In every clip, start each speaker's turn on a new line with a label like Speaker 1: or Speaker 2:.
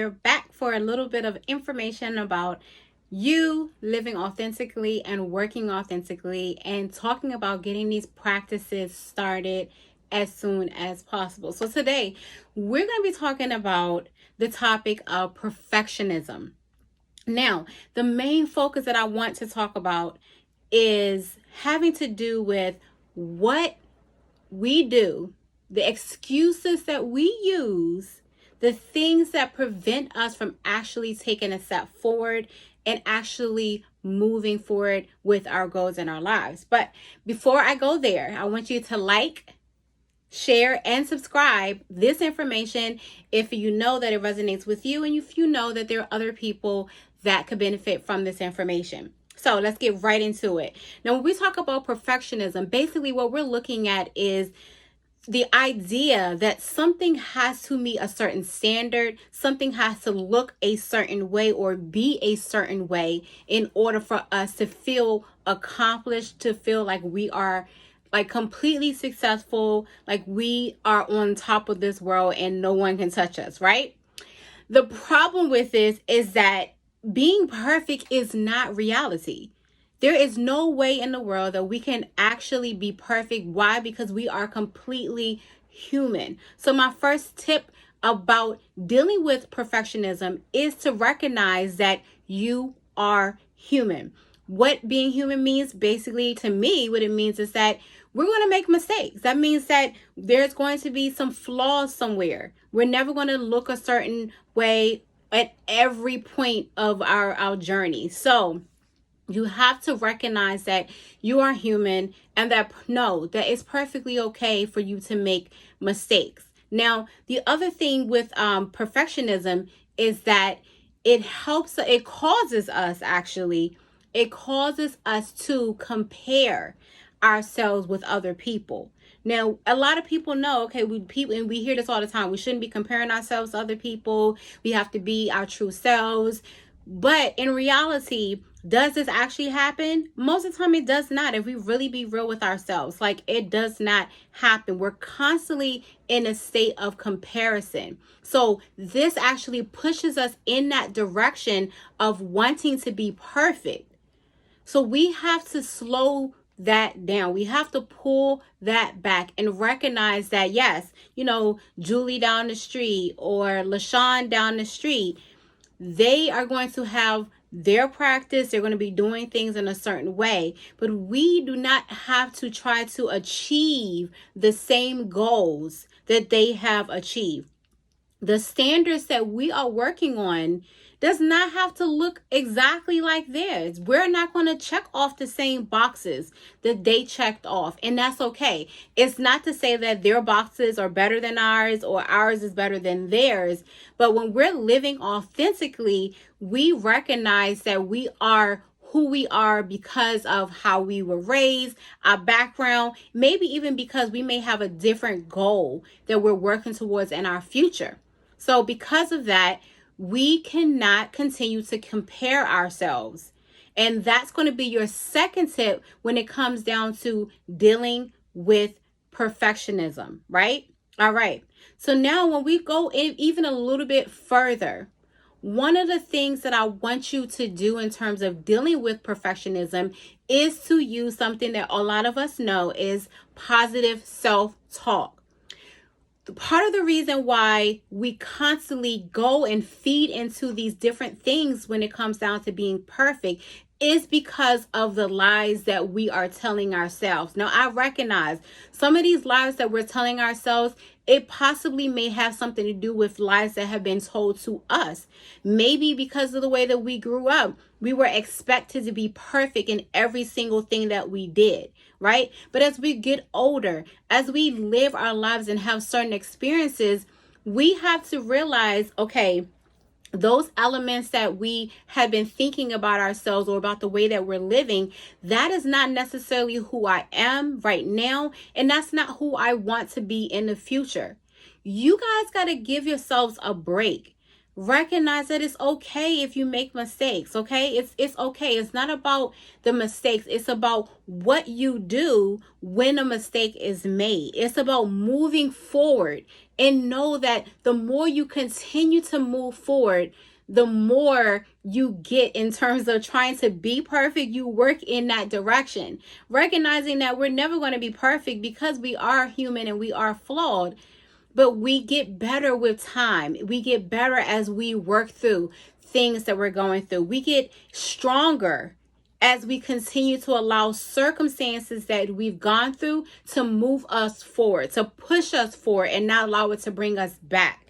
Speaker 1: we're back for a little bit of information about you living authentically and working authentically and talking about getting these practices started as soon as possible. So today we're going to be talking about the topic of perfectionism. Now, the main focus that I want to talk about is having to do with what we do, the excuses that we use, the things that prevent us from actually taking a step forward and actually moving forward with our goals in our lives. But before I go there, I want you to like, share, and subscribe this information if you know that it resonates with you and if you know that there are other people that could benefit from this information. So let's get right into it. Now, when we talk about perfectionism, basically what we're looking at is the idea that something has to meet a certain standard, something has to look a certain way or be a certain way in order for us to feel accomplished, to feel like we are like completely successful, like we are on top of this world and no one can touch us, right? The problem with this is that being perfect is not reality. There is no way in the world that we can actually be perfect. Why? Because we are completely human. So my first tip about dealing with perfectionism is to recognize that you are human. What being human means, basically, to me, what it means is that we're going to make mistakes. That means that there's going to be some flaws somewhere. We're never going to look a certain way at every point of our journey. So you have to recognize that you are human and that that it's perfectly okay for you to make mistakes. Now, the other thing with perfectionism is that it causes us to compare ourselves with other people. Now, a lot of people know, okay, we hear this all the time. We shouldn't be comparing ourselves to other people. We have to be our true selves. But in reality, does this actually happen? Most of the time it does not. If we really be real with ourselves, like it does not happen. We're constantly in a state of comparison. So this actually pushes us in that direction of wanting to be perfect. So we have to slow that down. We have to pull that back and recognize that, yes, Julie down the street or LaShawn down the street, they are going to have their practice. They're going to be doing things in a certain way, but we do not have to try to achieve the same goals that they have achieved. The standards that we are working on does not have to look exactly like theirs. We're not going to check off the same boxes that they checked off, and that's okay. It's not to say that their boxes are better than ours or ours is better than theirs, but when we're living authentically, we recognize that we are who we are because of how we were raised, our background, maybe even because we may have a different goal that we're working towards in our future. So because of that, we cannot continue to compare ourselves. And that's going to be your second tip when it comes down to dealing with perfectionism, right? All right. So now when we go in even a little bit further, one of the things that I want you to do in terms of dealing with perfectionism is to use something that a lot of us know is positive self-talk. Part of the reason why we constantly go and feed into these different things when it comes down to being perfect is because of the lies that we are telling ourselves. Now, I recognize some of these lies that we're telling ourselves, it possibly may have something to do with lies that have been told to us. Maybe because of the way that we grew up, we were expected to be perfect in every single thing that we did, right? But as we get older, as we live our lives and have certain experiences, we have to realize, okay, those elements that we have been thinking about ourselves or about the way that we're living, that is not necessarily who I am right now. And that's not who I want to be in the future. You guys got to give yourselves a break. Recognize that it's okay if you make mistakes, okay? It's okay. It's not about the mistakes. It's about what you do when a mistake is made. It's about moving forward, and know that the more you continue to move forward, the more you get in terms of trying to be perfect. You work in that direction, recognizing that we're never going to be perfect because we are human and we are flawed. But we get better with time. We get better as we work through things that we're going through. We get stronger as we continue to allow circumstances that we've gone through to move us forward, to push us forward, and not allow it to bring us back.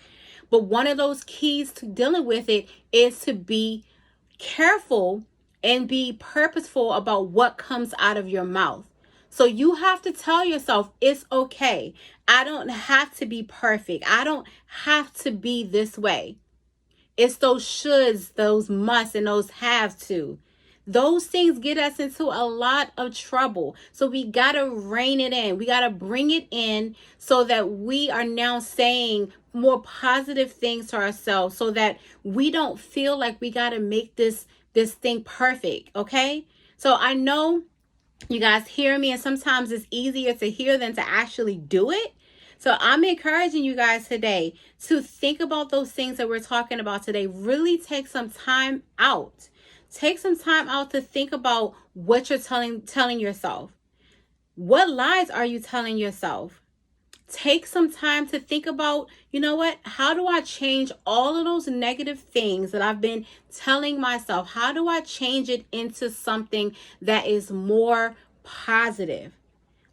Speaker 1: But one of those keys to dealing with it is to be careful and be purposeful about what comes out of your mouth. So you have to tell yourself, it's okay. I don't have to be perfect. I don't have to be this way. It's those shoulds, those musts, and those have to. Those things get us into a lot of trouble. So we got to rein it in. We got to bring it in so that we are now saying more positive things to ourselves, so that we don't feel like we got to make this thing perfect, okay? So I know you guys hear me, and sometimes it's easier to hear than to actually do it. So I'm encouraging you guys today to think about those things that we're talking about today. Really take some time out. Take some time out to think about what you're telling yourself. What lies are you telling yourself? Take some time to think about, you know what? How do I change all of those negative things that I've been telling myself? How do I change it into something that is more positive?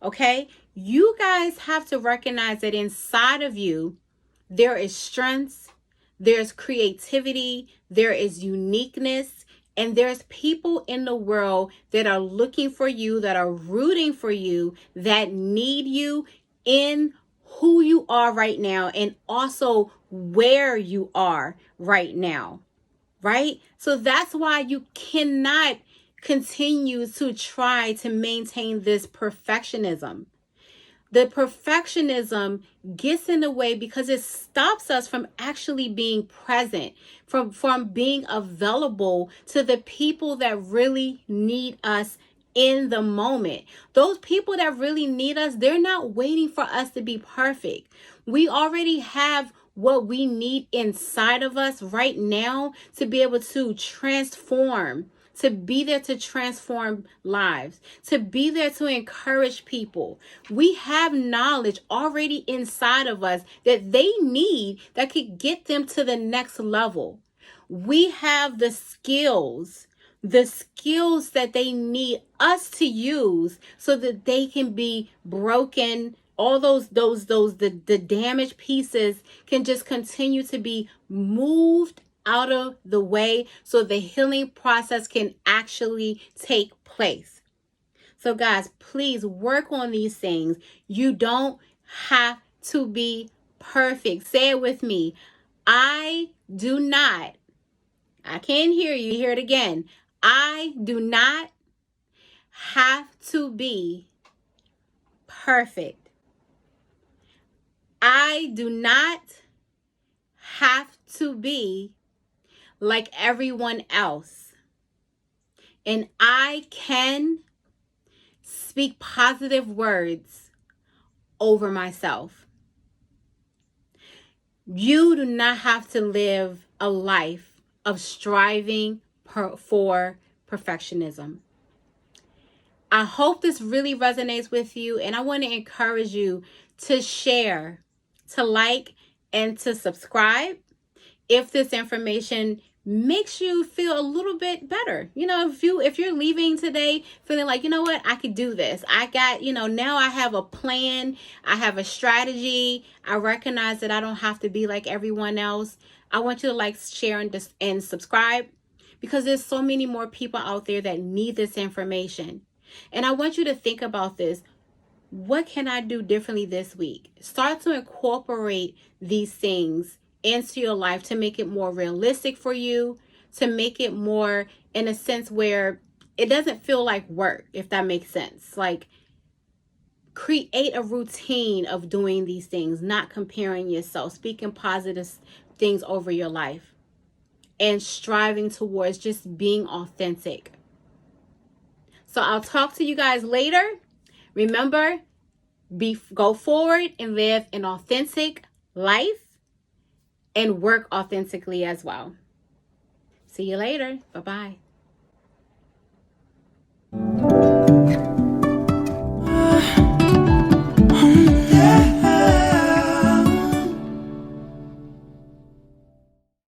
Speaker 1: Okay? You guys have to recognize that inside of you, there is strength, there's creativity, there is uniqueness, and there's people in the world that are looking for you, that are rooting for you, that need you in who you are right now, and also where you are right now, right? So that's why you cannot continue to try to maintain this perfectionism. The perfectionism gets in the way because it stops us from actually being present, from being available to the people that really need us in the moment. Those people that really need us, they're not waiting for us to be perfect. We already have what we need inside of us right now to be able to transform, to be there to transform lives, to be there to encourage people. We have knowledge already inside of us that they need that could get them to the next level. We have the skills that they need us to use so that they can be broken. All the damaged pieces can just continue to be moved out of the way so the healing process can actually take place. So guys, please work on these things. You don't have to be perfect. Say it with me. I can't hear you. Hear it again. I do not have to be perfect. I do not have to be like everyone else. And I can speak positive words over myself. You do not have to live a life of striving for perfectionism. I hope this really resonates with you, and I want to encourage you to share, to like, and to subscribe if this information makes you feel a little bit better. You know, if you're leaving today feeling like, you know what, I could do this. I got, now I have a plan. I have a strategy. I recognize that I don't have to be like everyone else. I want you to like, share, and subscribe, because there's so many more people out there that need this information. And I want you to think about this. What can I do differently this week? Start to incorporate these things into your life to make it more realistic for you, to make it more in a sense where it doesn't feel like work, if that makes sense. Like, create a routine of doing these things, not comparing yourself, speaking positive things over your life. and striving towards just being authentic. So I'll talk to you guys later. Remember, go forward and live an authentic life and work authentically as well. See you later. Bye-bye.